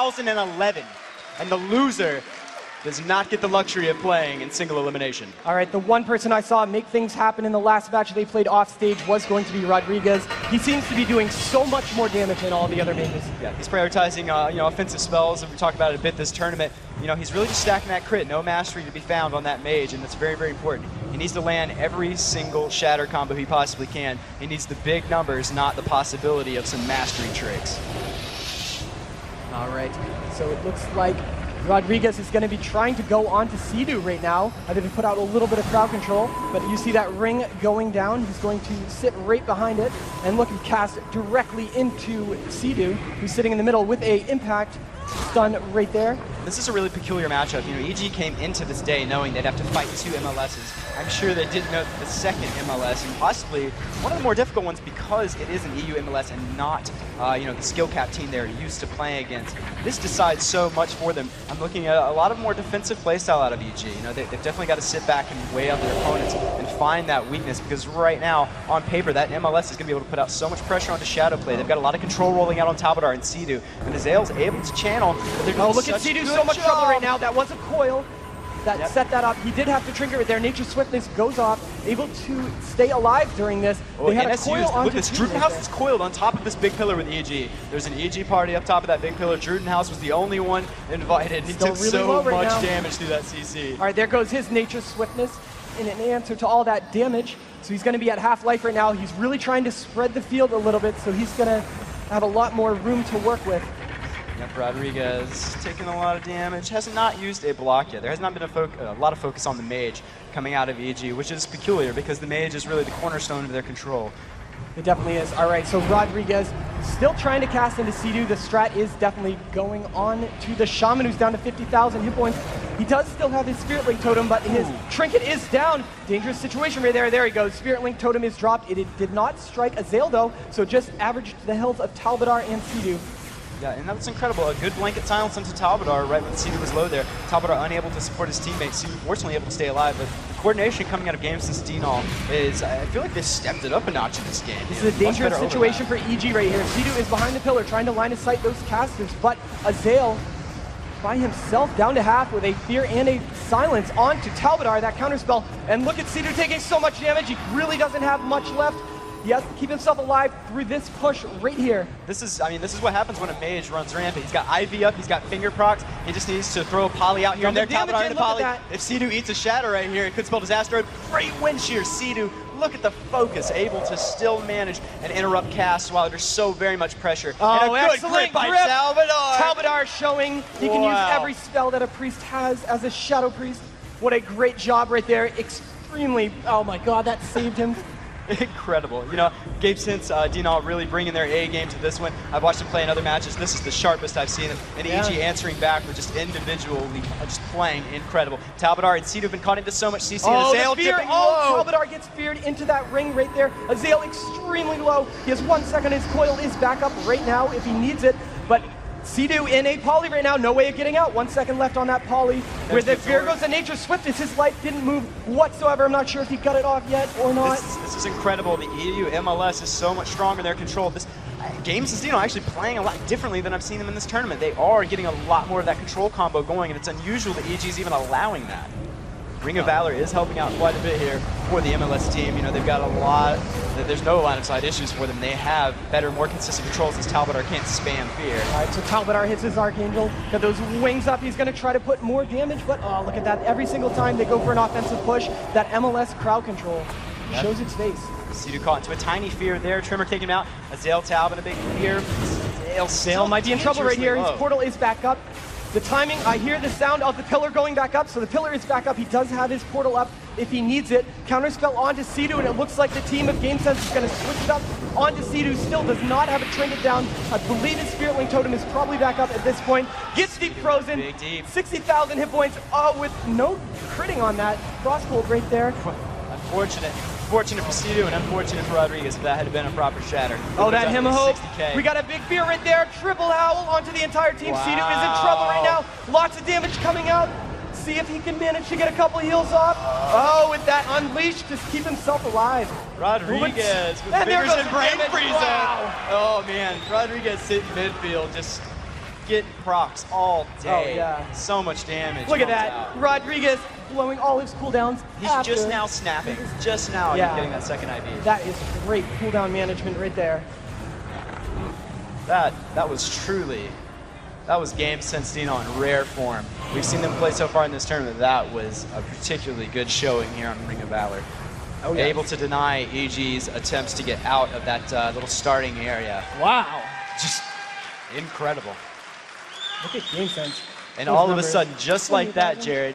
2011, and the loser does not get the luxury of playing in single elimination. All right, the one person I saw make things happen in the last match they played off stage was going to be Rodriguez. He seems to be doing so much more damage than all the other mages. Yeah, he's prioritizing offensive spells, and we talked about it a bit this tournament. He's really just stacking that crit. No mastery to be found on that mage, and that's very, very important. He needs to land every single shatter combo he possibly can. He needs the big numbers, not the possibility of some mastery tricks. All right, so it looks like Rodriguez is going to be trying to go on to Sea-Doo right now. I think he put out a little bit of crowd control, but you see that ring going down. He's going to sit right behind it and look and cast directly into Sea-Doo, who's sitting in the middle with a impact stun right there. This is a really peculiar matchup. EG came into this day knowing they'd have to fight two MLSs. I'm sure they didn't know that the second MLS, and possibly one of the more difficult ones because it is an EU MLS and not the skill cap team they're used to playing against. This decides so much for them. I'm looking at a lot of more defensive playstyle out of EG. They've definitely got to sit back and weigh out their opponents and find that weakness, because right now, on paper, that MLS is going to be able to put out so much pressure onto shadow play. They've got a lot of control rolling out on Talbadar and Sea-Doo, and Azael's able to channel. Oh, look at Sea-Doo, so much trouble right now. That was a coil that set that up. He did have to trigger it there. Nature's Swiftness goes off, able to stay alive during this. They had a coil onto this. Drudenhouse is coiled on top of this big pillar with EG. There's an EG party up top of that big pillar. Drudenhouse was the only one invited. He took really so much damage through that CC. All right, there goes his Nature's Swiftness in an answer to all that damage. So he's going to be at half life right now. He's really trying to spread the field a little bit, so he's going to have a lot more room to work with. Yep, Rodriguez taking a lot of damage, has not used a block yet. There has not been a lot of focus on the mage coming out of EG, which is peculiar because the mage is really the cornerstone of their control. It definitely is. All right, so Rodriguez still trying to cast into Sea-Doo. The strat is definitely going on to the Shaman, who's down to 50,000 hit points. He does still have his Spirit Link Totem, but his trinket is down. Dangerous situation right there. There he goes. Spirit Link Totem is dropped. It did not strike Azael, though, so just averaged the health of Talbadar and Sea-Doo. Yeah, and that's incredible. A good blanket silence into Talbadar right when Sea-Doo was low there. Talbadar unable to support his teammates. Sea-Doo fortunately able to stay alive, but the coordination coming out of games since DNAW is, I feel like they stepped it up a notch in this game. This is a dangerous situation for EG right here. Sea-Doo is behind the pillar trying to line of sight those casters, but Azael by himself down to half with a fear and a silence onto Talbadar, that counterspell. And look at Sea-Doo taking so much damage. He really doesn't have much left. He has to keep himself alive through this push right here. This is what happens when a mage runs rampant. He's got IV up, he's got finger procs. He just needs to throw a poly out here and there. Talbadar into poly. If Sea-Doo eats a shatter right here, it could spell disaster. Great wind shear, Sea-Doo. Look at the focus, able to still manage and interrupt casts while there's so very much pressure. Oh, and a excellent good grip by grip. Talbadar. Talbadar showing he can use every spell that a priest has as a Shadow Priest. What a great job right there. Extremely, oh my god, that saved him. Incredible. Gabe, since DNAW really bringing their A game to this one, I've watched them play in other matches. This is the sharpest I've seen them. And EG answering back with just individually just playing incredible. Talbadar and Sea-Doo have been caught into so much CC. Oh, Azael dipping low. Talbadar gets feared into that ring right there. Azael extremely low. He has 1 second. His coil is back up right now if he needs it. But Sea-Doo in a poly right now, no way of getting out. 1 second left on that poly. Where the fear goes to Nature's Swiftness. His life didn't move whatsoever. I'm not sure if he got it off yet or not. This is incredible. The EU MLS is so much stronger in their control. Games is actually playing a lot differently than I've seen them in this tournament. They are getting a lot more of that control combo going, and it's unusual that EG's even allowing that. Ring of Valor is helping out quite a bit here for the MLS team. They've got a lot, there's no line of sight issues for them. They have better, more consistent controls as Talbadar can't spam fear. All right, so Talbadar hits his Archangel, got those wings up. He's going to try to put more damage, but oh, look at that. Every single time they go for an offensive push, that MLS crowd control shows its face. Sea-Doo caught into a tiny fear there. Trimmer taking him out. Azael Talb in a big fear. Azael might be in trouble right here. His portal is back up. The timing, I hear the sound of the pillar going back up, so the pillar is back up. He does have his portal up if he needs it. Counterspell onto Sea-Doo, and it looks like the team of GameSense is going to switch it up onto Sea-Doo. Still does not have a trinket down. I believe his Spirit Link Totem is probably back up at this point. Gets deep frozen. Big deep. 60,000 hit points with no critting on that. Frostbolt right there. Unfortunate for Sea-Doo and unfortunate for Rodriguez if that had been a proper shatter. Oh, that Himahop. We got a big fear right there. Triple howl onto the entire team. Wow. Sea-Doo is in trouble right now. Lots of damage coming out. See if he can manage to get a couple heals off. Oh, with that Unleash, just keep himself alive. Rodriguez with fingers and brain freeze. Wow. Oh man, Rodriguez sitting midfield, just getting procs all day. Oh, yeah. So much damage. Look at comes that. out. Rodriguez blowing all his cooldowns. He's just now snapping. Just now Yeah. getting that second IV. That is great cooldown management right there. That was truly, that was game sense DNAW in rare form. We've seen them play so far in this tournament. That was a particularly good showing here on Ring of Valor. Oh, yeah. Able to deny EG's attempts to get out of that little starting area. Wow. Just incredible. Look at game sense. And Those all numbers. of a sudden, just like that, Jared,